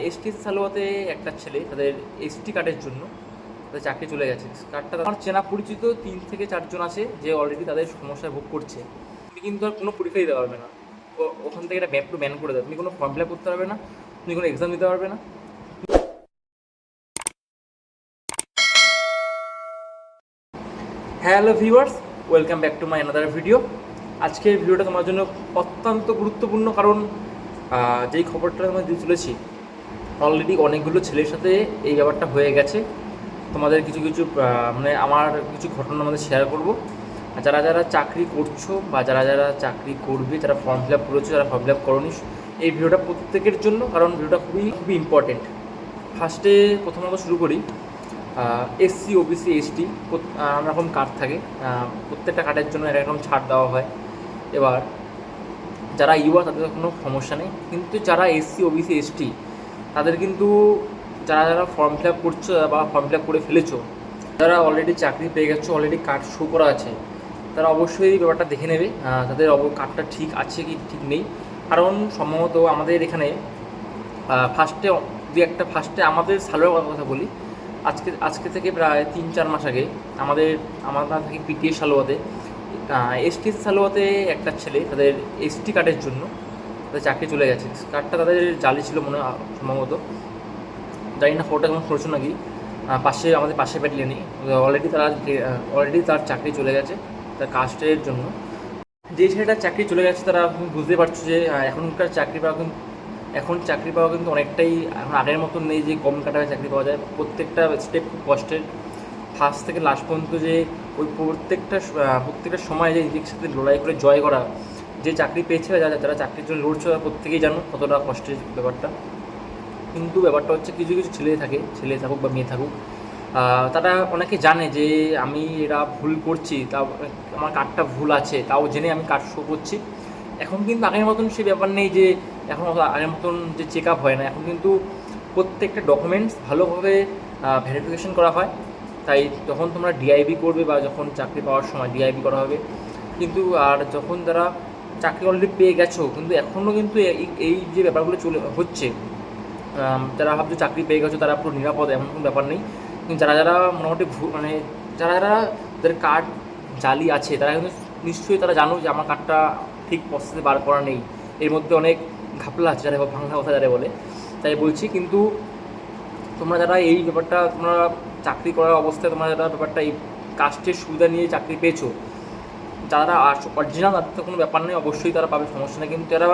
ST সালোয়াতে একটা ছেলে তাদের এসটি কার্ডের জন্য তাদের চাকরি চলে গেছে। কার্ডটা আমার চেনা পরিচিত 3 থেকে 4 জন আছে যে অলরেডি তাদের সমস্যায় ভোগ করছে। তুমি কিন্তু আর কোনো পরীক্ষা দিতে পারবে না, ওখান থেকে এটা পুরো ব্যান করে দেবে। তুমি কোনো ফর্ম ফিল আপ করতে পারবে না, তুমি কোনো এক্সাম দিতে পারবে না। Hello viewers, welcome back to my another video. আজকের ভিডিওটা তোমার জন্য অত্যন্ত গুরুত্বপূর্ণ, কারণ যেই খবরটা তোমায় দিয়ে চলেছি অলরেডি অনেকগুলো ছেলের সাথে এই ব্যাপারটা হয়ে গেছে। তোমাদের কিছু কিছু মানে আমার কিছু ঘটনা আমাদের শেয়ার করব। যারা যারা চাকরি করছো বা যারা যারা চাকরি করবে, যারা ফর্ম ফিল আপ করেছো, যারা ফর্ম ফিল আপ করোনি, এই ভিডিওটা প্রত্যেকের জন্য, কারণ ভিডিওটা খুবই খুবই ইম্পর্টেন্ট। প্রথমত শুরু করি। এসসি, ওবিসি, এসটি নানা রকম কার্ড থাকে, প্রত্যেকটা কার্ডের জন্য এক রকম ছাড় দেওয়া হয়। এবার যারা ইউয়া তাদের কোনো সমস্যা নেই, কিন্তু যারা এসসি, ওবিসি, এসটি তাদের কিন্তু যারা যারা ফর্ম ফিল আপ করছো বা ফর্ম ফিল আপ করে ফেলেছো, যারা অলরেডি চাকরি পেয়ে গেছো, অলরেডি কার্ড শো করা আছে, তারা অবশ্যই এই ব্যাপারটা দেখে নেবে তাদের কার্ডটা ঠিক আছে কি ঠিক নেই। কারণ সম্ভবত আমাদের এখানে ফার্স্টে আমাদের সালোয়ার কথা বলি। আজকে থেকে প্রায় 3-4 মাস আগে আমরা থাকি পিটিএ সালোয়াতে। এসটি সালোয়াতে একটা ছেলে তাদের এসটি কার্ডের জন্য তাদের চাকরি চলে গেছে। কার্ডটা তাদের জালি ছিল মনে হয় সম্ভবত, জানি না ফটোটা কেমন করেছো নাকি। আমাদের পাশে ব্যাটালিয়নে অলরেডি তার চাকরি চলে গেছে তার কাস্টের জন্য। যে ছেলেটার চাকরি চলে গেছে তারা বুঝতে পারছো যে এখনকার চাকরি পাওয়া কিন্তু অনেকটাই এখন আগের মতন নেই যে কম কাটায় চাকরি পাওয়া যায়। প্রত্যেকটা স্টেপ খুব কষ্টের, ফার্স্ট থেকে লাস্ট পর্যন্ত যে ওই প্রত্যেকটা সময় যে নিজের সাথে লড়াই করে জয় করা। যে চাকরি পেয়েছে বা যারা চাকরির জন্য লড়ছে তারা প্রত্যেকেই জানো কতটা কষ্টের ব্যাপারটা। কিন্তু ব্যাপারটা হচ্ছে কিছু কিছু ছেলে থাকুক বা মেয়ে থাকুক, তারা অনেকে জানে যে এরা ভুল করছি, তাও আমার কার্ডটা ভুল আছে, তাও জেনে আমি কার্ড শো করছি। এখন কিন্তু আগের মতন সে ব্যাপার নেই যে এখন আগের মতন যে চেক আপ হয় না। এখন কিন্তু প্রত্যেকটা ডকুমেন্টস ভালোভাবে ভেরিফিকেশন করা হয়। তাই যখন তোমরা ডিআইবি করবে বা যখন চাকরি পাওয়ার সময় ডিআইবি করা হবে। কিন্তু আর যখন তারা চাকরি অলরেডি পেয়ে গেছো, কিন্তু এখনও কিন্তু এই যে ব্যাপারগুলো হচ্ছে, যারা ভাবছো চাকরি পেয়ে গেছো তারা পুরো নিরাপদ, এমন কোনো ব্যাপার নেই। কিন্তু যারা যারা মোটামুটি যারা যারা যাদের কার্ড জালি আছে তারা কিন্তু নিশ্চয়ই তারা জানো যে আমার কার্ডটা ঠিক প্রসেসে বার করা নেই। এর মধ্যে অনেক ঘাপলা আছে, যারা ভাঙা কথা যারা বলে। তাই বলছি, কিন্তু তোমরা যারা এই ব্যাপারটা তোমরা চাকরি করার অবস্থায় তোমরা যারা ব্যাপারটা এই কাস্টের সুবিধা নিয়ে চাকরি পেয়েছো, যারা অরিজিনাল তাদের তো কোনো ব্যাপার নেই, অবশ্যই তারা পাবে, সমস্যা নেই। কিন্তু যারা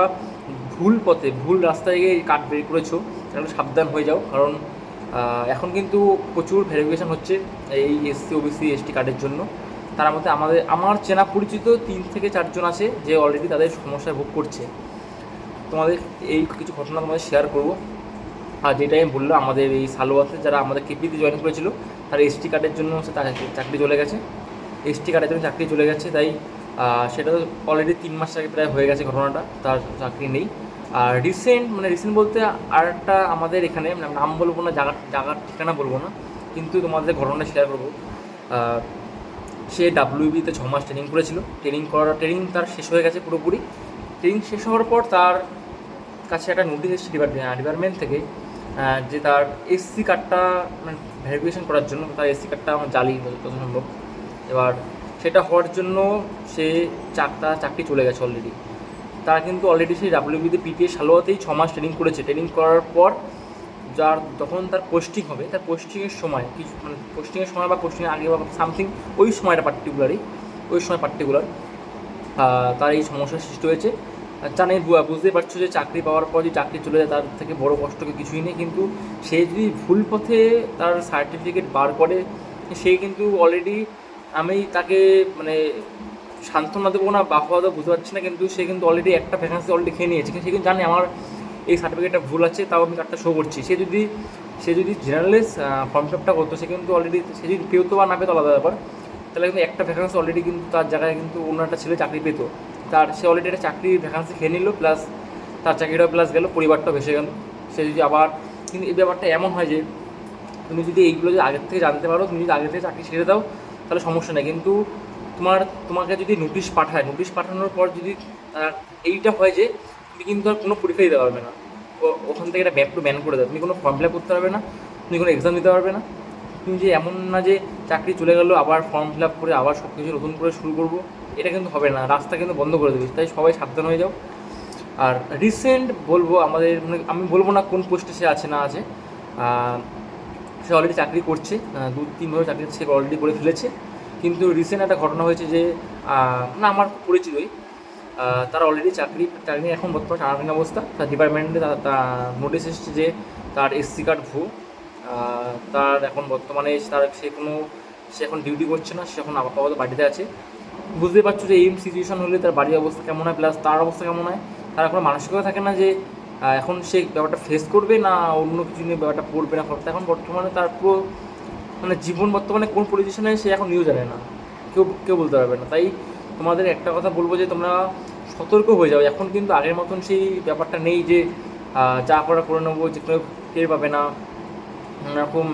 ভুল রাস্তায় গিয়ে কার্ড বের করেছো, তাহলে সাবধান হয়ে যাও। কারণ এখন কিন্তু প্রচুর ভেরিফিকেশান হচ্ছে এই এসসি, ওবিসি, এসটি কার্ডের জন্য। তার মধ্যে আমার চেনা পরিচিত 3 থেকে 4 জন আছে যে অলরেডি তাদের সমস্যায় ভোগ করছে। তোমাদের এই কিছু ঘটনা তোমাদের শেয়ার করবো। আর যেটা আমি বললাম, আমাদের এই সালোয়াতে যারা আমাদের কেপিতে জয়েন করেছিল তারা এসটি কার্ডের জন্য চাকরি চলে গেছে। এসটি কার্ডের জন্য চাকরি চলে গেছে, তাই সেটা অলরেডি 3 মাস আগে প্রায় হয়ে গেছে ঘটনাটা, তার চাকরি নেই। আর রিসেন্ট বলতে আর একটা আমাদের এখানে নাম বলবো না, জায়গার ঠিকানা বলবো না, কিন্তু তোমাদের ঘটনা শেয়ার করবো। সে ডাব্লিউবিতে 6 মাস ট্রেনিং করেছিল। ট্রেনিং তার শেষ হয়ে গেছে পুরোপুরি। ট্রেনিং শেষ হওয়ার পর তার কাছে একটা নোটিশ এসেছে ডিপার্টমেন্ট থেকে, যে তার এসসি কার্ডটা মানে ভেরিফিকেশন করার জন্য তার এসসি কার্ডটা আমার জালি যত সম্ভব। এবার সেটা হওয়ার জন্য তার চাকরি চলে গেছে অলরেডি। তারা কিন্তু অলরেডি সেই ডাব্লিউবিতে পিটিএ সালোয়াতেই 6 মাস ট্রেনিং করেছে। ট্রেনিং করার পর যখন তার পোস্টিং হবে, তার পোস্টিংয়ের সময় বা পোস্টিংয়ের আগে বা সামথিং ওই সময় পার্টিকুলার তার এই সমস্যার সৃষ্টি হয়েছে। জানি, বুঝতে পারছো যে চাকরি পাওয়ার পর যে চাকরি চলে যায় তার থেকে বড় কষ্টকে কিছুই নেই। কিন্তু সে যদি ভুল পথে তার সার্টিফিকেট বার করে, সে কিন্তু অলরেডি, আমি তাকে মানে সান্ত্বনা দেবো না বাহবা দেবো বুঝতে পারছি না, কিন্তু সে কিন্তু অলরেডি একটা ভ্যাকেন্সি অলরেডি খেয়ে নিয়েছে। কিন্তু সে কিন্তু জানে আমার এই সার্টিফিকেটটা ভুল আছে, তাও আমি কার্ডটা শো করছি। সে যদি জেনারেলিস্ট ফর্ম ফিল আপটা করতো, সে কিন্তু অলরেডি, সে যদি পেতো বা না পেতো আলাদা ব্যাপার, তাহলে কিন্তু একটা ভ্যাকেন্সি অলরেডি কিন্তু তার জায়গায় কিন্তু অন্য একটা ছেলে চাকরি পেতো। সে অলরেডি একটা চাকরির ভ্যাকেন্সি খেয়ে নিল, প্লাস তার চাকরিটাও প্লাস গেল, পরিবারটাও ভেসে গেল। সে যদি আবার, কিন্তু এই ব্যাপারটা এমন হয় যে তুমি যদি এইগুলো যদি আগের থেকে জানতে পারো, তুমি যদি আগের থেকে চাকরি ছেড়ে দাও তাহলে সমস্যা নেই। কিন্তু তোমাকে যদি নোটিশ পাঠানোর পর যদি এইটা হয় যে তুমি কিন্তু আর কোনো পরীক্ষা দিতে পারবে না, ওখান থেকে এটা পুরো ব্যান করে দেয়। তুমি কোনো ফর্ম ফিল আপ করতে পারবে না, তুমি কোনো এক্সাম দিতে পারবে না। তুমি যে এমন না যে চাকরি চলে গেলো আবার ফর্ম ফিল আপ করে আবার সব কিছু নতুন করে শুরু করবো, এটা কিন্তু হবে না, রাস্তা কিন্তু বন্ধ করে দেবে। তাই সবাই সাবধান হয়ে যাও। আর রিসেন্ট বলবো আমাদের, মানে আমি বলবো না কোন পোস্টে সে আছে না আছে, সে অলরেডি চাকরি করছে, 2-3 বছর চাকরি সে অলরেডি করে ফেলেছে। কিন্তু রিসেন্ট একটা ঘটনা হয়েছে যে না আমার পরিচিতই, তার অলরেডি চাকরি এখন বর্তমানে টানাটানি অবস্থা। তার ডিপার্টমেন্টে নোটিশ এসেছে যে তার এসসি কার্ড ভুয়ো। তার এখন বর্তমানে সে এখন ডিউটি করছে না, সে এখন আপাতত বাড়িতে আছে। বুঝতেই পারছো যে এই সিচুয়েশন হলে তার বাড়ির অবস্থা কেমন হয়, প্লাস তার অবস্থা কেমন হয়। তার এখন মানসিকতা থাকে না যে এখন সে ব্যাপারটা ফেস করবে না অন্য কিছু নিয়ে ব্যাপারটা পড়বে না করতে। এখন বর্তমানে তার পুরো মানে জীবন বর্তমানে কোন পজিশনে সে এখন নিজেও জানে না, কেউ বলতে পারবে না। তাই তোমাদের একটা কথা বলবো যে তোমরা সতর্ক হয়ে যাও। এখন কিন্তু আগের মতন সেই ব্যাপারটা নেই যে যা করা করে নেবো, যে কেউ টের পাবে না, এরকম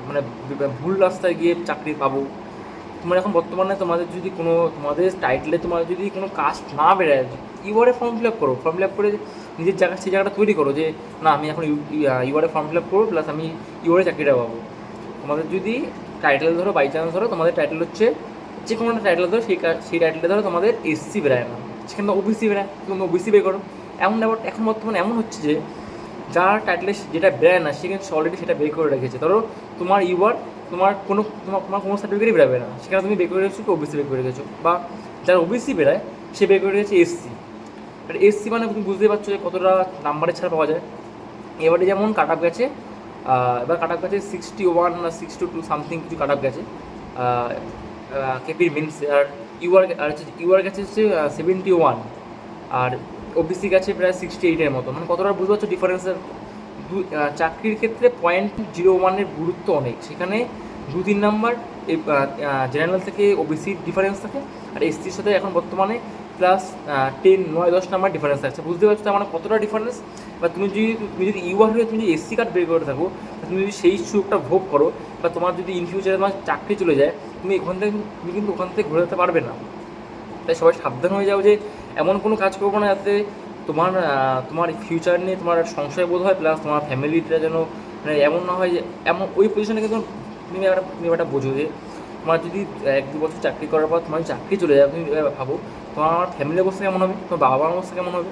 মানে ভুল রাস্তায় গিয়ে চাকরি পাবো। তোমার এখন বর্তমানে তোমাদের টাইটেলে তোমার যদি কোনো কাস্ট না বেরোয়, ইউআরএ ফর্ম ফিল আপ করো, ফর্ম ফিল আপ করে নিজের সেই জায়গাটা তৈরি করো যে না আমি এখন ইউআরএ ফর্ম ফিল আপ করবো, প্লাস আমি ইউআরএ চাকরিটা পাবো। তোমাদের যদি টাইটেল ধরো, বাই চান্স ধরো তোমাদের টাইটেল হচ্ছে যে কোনো একটা টাইটেল ধরো, সেই টাইটেলটা ধরো তোমাদের এসসি বেরোয় না, সেখানে ওবিসি বেরোয়, তুমি ওবিসি বের করো। এমন ব্যাপার এখন বর্তমানে এমন হচ্ছে যে যার টাইটেলে যেটা বেরোয় না সে কিন্তু অলরেডি সেটা বের করে রেখেছে। ধরো তোমার তোমার কোনো সার্টিফিকেটই বেরোবে না, সেখানে তুমি বের করে রেখেছো কি ওবিসি বের করে রেখেছো, বা যার ওবিসি বেরোয় সে বের করে রেখেছে এসসি। আর এসসি মানে তুমি বুঝতেই পারছো যে কতটা নাম্বারের ছাড়া পাওয়া যায়। এবারে যেমন কাট আপ গেছে, এবার কাট আপ গেছে 61 না 62 সামথিং কিছু কাট আপ গেছে কেপির মিনসে। আর ইউআর গেছে হচ্ছে 71, আর ওবিসি গেছে প্রায় 68-এর মতো। মানে কতটা বুঝতে পারছো ডিফারেন্সের। চাকরির ক্ষেত্রে 0.01-এর গুরুত্ব অনেক। সেখানে 2-3 নাম্বার এই জেনারেল থেকে ওবিসির ডিফারেন্স থাকে, আর এসসির সাথে এখন বর্তমানে প্লাস 9-10 নাম্বার ডিফারেন্স থাকছে। বুঝতে পারছো তার মানে কতটা ডিফারেন্স। বা তুমি যদি ইউআর হয়ে তুমি যদি এসসি কার্ড বের করে থাকো, তুমি যদি সেই সুযোগটা ভোগ করো, বা তোমার যদি ইন ফিউচারে তোমার চাকরি চলে যায়, তুমি কিন্তু ওখান থেকে ঘুরে যেতে পারবে না। তাই সবাই সাবধান হয়ে যাও যে এমন কোনো কাজ করবো না যাতে তোমার ফিউচার নিয়ে তোমার সংশয় বোধ হয়, প্লাস তোমার ফ্যামিলিটা যেন মানে এমন না হয় যে এমন ওই পজিশনে কিন্তু তুমি একটা বোঝো যে তোমার যদি 1-2 বছর চাকরি করার পর তোমার চাকরি চলে যায়, তুমি ভাবো তোমার ফ্যামিলির অবস্থা কেমন হবে, তোমার বাবা মার অবস্থা কেমন হবে,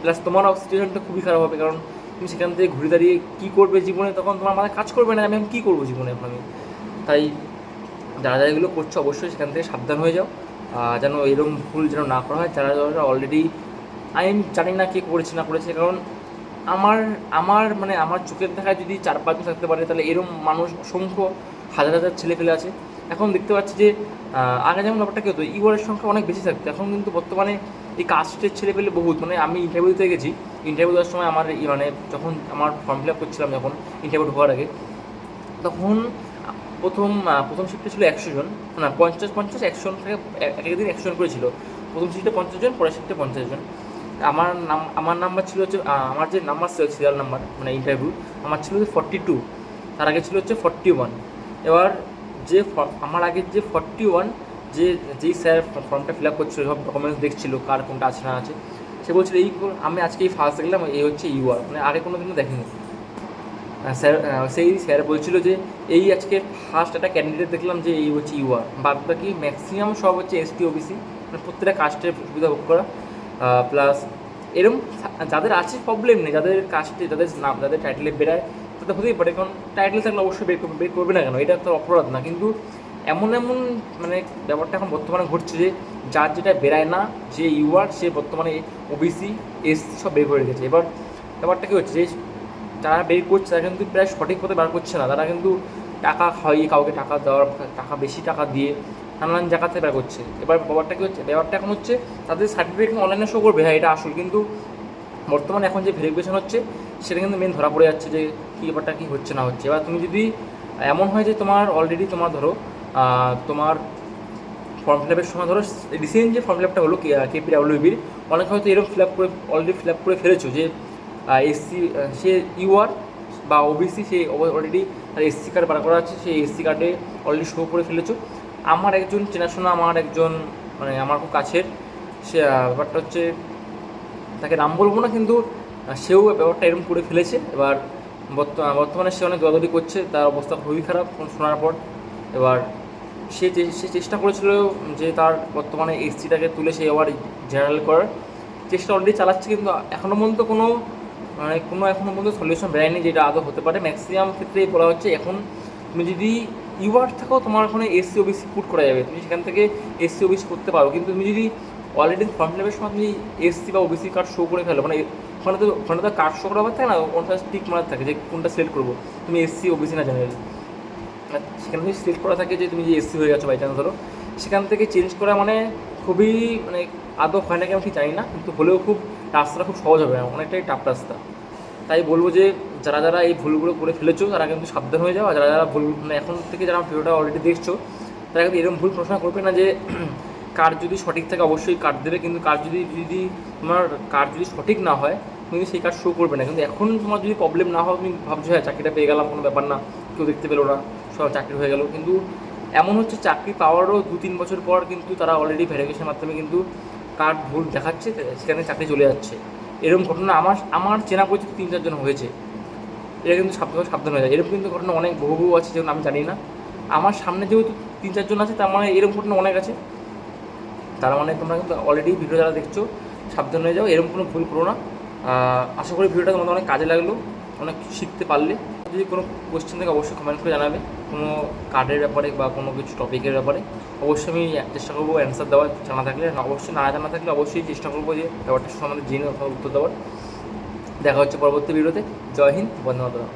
প্লাস তোমার সিচুয়েশনটা খুবই খারাপ হবে। কারণ তুমি সেখান থেকে ঘুরে দাঁড়িয়ে কী করবে জীবনে, তখন তোমার মাথায় কাজ করবে না আমি কী করবো জীবনে এখন আমি। তাই যারা এগুলো করছো অবশ্যই সেখান থেকে সাবধান হয়ে যাও, যেন এরকম ভুল যেন না করা হয়। যারা অলরেডি, আমি জানি না কে করেছে না করেছে, কারণ আমার চোখের দেখায় যদি 4-5 জন থাকতে পারে, তাহলে এরকম মানুষ অসংখ্য হাজার হাজার ছেলেপেলে আছে। এখন দেখতে পাচ্ছি যে আগে যেমন ব্যাপারটা কী হতো, ইউআরের সংখ্যা অনেক বেশি থাকতো, এখন কিন্তু বর্তমানে এই কাস্টের ছেলেপেলে বহুত। মানে আমি ইন্টারভিউ দিতে গেছি, ইন্টারভিউ দেওয়ার সময় মানে যখন আমার ফর্ম ফিল আপ করছিলাম, যখন ইন্টারভিউ ঢোকার আগে, তখন প্রথম শিফটে ছিল 100 জন, না 50 100 জন থেকে এক দিন 100 জন করেছিল। প্রথম শিফটে 50 জন, পরের শিফটে 50 জন। আমার নাম্বার ছিল হচ্ছে, আমার যে নাম্বার ছিল সিরিয়াল নাম্বার মানে ইন্টারভিউ, আমার ছিল হচ্ছে 42, তার আগে ছিল হচ্ছে 41। এবার আমার আগের যে 41, যেই স্যার ফর্মটা ফিল আপ করছিল, সব ডকুমেন্টস দেখছিল কার কোনটা আছে না আছে, সে বলছিল আমি আজকে এই ফার্স্ট দেখলাম, এই হচ্ছে ইউআর, মানে আগে কোনো দিনও দেখিনি। স্যার বলছিল যে এই আজকে ফার্স্ট একটা ক্যান্ডিডেট দেখলাম যে এই হচ্ছে ইউআর, বাদ বাকি ম্যাক্সিমাম সব হচ্ছে এসটি ওবিসি, মানে প্রত্যেকটা কাস্টের সুবিধা ভোগ করা। প্লাস এরকম যাদের আছে প্রবলেম নেই, যাদের কাস্টে যাদের টাইটেলে বেরায় তাদের হতেই পারে, কারণ টাইটেল থাকলে অবশ্যই বের করবে না কেন, এটা তো অপরাধ না। কিন্তু এমন মানে ব্যাপারটা এখন বর্তমানে ঘটছে যে যার যেটা বেরায় না, যে ইউআর সে বর্তমানে ওবিসি এসসি সব বের করে রেখেছে। এবার ব্যাপারটা কী হচ্ছে যে যারা বের করছে তারা কিন্তু প্রায় সঠিক পথে বার করছে না, তারা কিন্তু টাকা খাইয়ে কাউকে বেশি টাকা দিয়ে নানান জায়গাতে বের করছে। এবার ব্যাপারটা এখন হচ্ছে তাদের সার্টিফিকেট অনলাইনে শো করবে, হ্যাঁ এটা আসল, কিন্তু বর্তমানে এখন যে ভেরিফিকেশন হচ্ছে সেটা কিন্তু মেন ধরা পড়ে যাচ্ছে যে কী ব্যাপারটা কী হচ্ছে না হচ্ছে। এবার তুমি যদি এমন হয় যে তোমার অলরেডি ধরো তোমার ফর্ম ফিল আপের সময় ধরো রিসেন্ট যে ফর্ম ফিল আপটা হলো কেপিডাব্লিউবির, অনেক হয়তো এরকম অলরেডি ফিল আপ করে ফেলেছো যে এসসি সে ইউআর বা ওবিসি, সে অলরেডি তার এসসি কার্ড বার করা আছে, সেই এসসি কার্ডে অলরেডি শো করে ফেলেছো। আমার একজন চেনাশোনা, মানে আমার খুব কাছের, সে ব্যাপারটা হচ্ছে তাকে নাম বলবো না, কিন্তু সেও ব্যাপারটা এরকম করে ফেলেছে। এবার বর্তমানে সে অনেক দৌড়াদৌড়ি করছে, তার অবস্থা খুবই খারাপ শোনার পর। এবার সে চেষ্টা করেছিল যে তার বর্তমানে এসসিটাকে তুলে সে আবার জেনারেল করার চেষ্টা অলরেডি চালাচ্ছে, কিন্তু এখনও পর্যন্ত কোনো এখনও পর্যন্ত সলিউশন বেরোয়নি যেটা আদৌ হতে পারে। ম্যাক্সিমাম ক্ষেত্রেই বলা হচ্ছে এখন তুমি যদি ইউআর থাকো তোমার ওখানে এসসি ওবিসি পুট করা যাবে, তুমি সেখান থেকে এসসি ওবিসি করতে পারো। কিন্তু তুমি যদি অলরেডি ফর্ম ফিল আপের সময় তুমি এসসি বা ওবিসি কার্ড শো করে ফেলো, মানে ওখানে তো কার্ড শো করা থাকে না, ওখানে টিক মারা থাকে যে কোনটা সিলেক্ট করবো, তুমি এসসি ওবিসি না জেনারেল। সেখানে যদি সিলেক্ট করা থাকে যে তুমি যে এসসি হয়ে গেছো বাই চান্স ধরো, সেখান থেকে চেঞ্জ করা মানে খুবই মানে আদৌ হয় না কি আমি ঠিক জানি না, কিন্তু হলেও খুব রাস্তাটা খুব সহজ হবে না, অনেকটাই টাফ রাস্তা। তাই বলবো যে যারা এই ভুলগুলো করে ফেলেছো তারা কিন্তু সাবধান হয়ে যাও। আর যারা ভুল মানে এখন থেকে যারা ভিডিওটা অলরেডি দেখছো তারা কিন্তু এরকম ভুল প্রশ্ন করবে না যে কার্ড যদি সঠিক থাকে অবশ্যই কার্ড দেবে, কিন্তু কার্ড যদি তোমার কার্ড যদি সঠিক না হয় তুমি সেই কার্ড শো করবে না। কিন্তু এখন তোমার যদি প্রবলেম না হয়, তুমি ভাবছো হ্যাঁ চাকরিটা পেয়ে গেলাম, কোনো ব্যাপার না, কেউ দেখতে পেলো না, সব চাকরি হয়ে গেল, কিন্তু এমন হচ্ছে চাকরি পাওয়ারও 2-3 বছর পর কিন্তু তারা অলরেডি ভেরিফিকেশনের মাধ্যমে কিন্তু কার্ড ভুল দেখাচ্ছে, সেখানে চাকরি চলে যাচ্ছে। এরকম ঘটনা আমার চেনা পরিচিত 3-4 জন হয়েছে। এটা কিন্তু সাবধান হয়ে যায়। এরকম কিন্তু ঘটনা অনেক বহু আছে, যেমন আমি জানি না, আমার সামনে যেহেতু 3-4 জন আছে, তার মানে এরকম ঘটনা অনেক আছে। তার মানে তোমরা কিন্তু অলরেডি ভিডিও যারা দেখছো সাবধান হয়ে যাও, এরকম কোনো ভুল করো না। আশা করি ভিডিওটা তোমাদের অনেক কাজে লাগলো, অনেক কিছু শিখতে পারলে। যদি কোনো কোয়েশ্চেন থাকে অবশ্যই কমেন্ট করে জানাবে, কোনো কার্ডের ব্যাপারে বা কোনো কিছু টপিকের ব্যাপারে অবশ্যই আমি চেষ্টা করবো অ্যান্সার দেওয়ার, জানা থাকলে। অবশ্যই না জানা থাকলে অবশ্যই চেষ্টা করবো যে ব্যাপারটা সম্বন্ধে জেনে উত্তর দেওয়ার। দেখা হচ্ছে পরবর্তী ভিডিওতে। জয় হিন্দ, বন্দে মাতরম।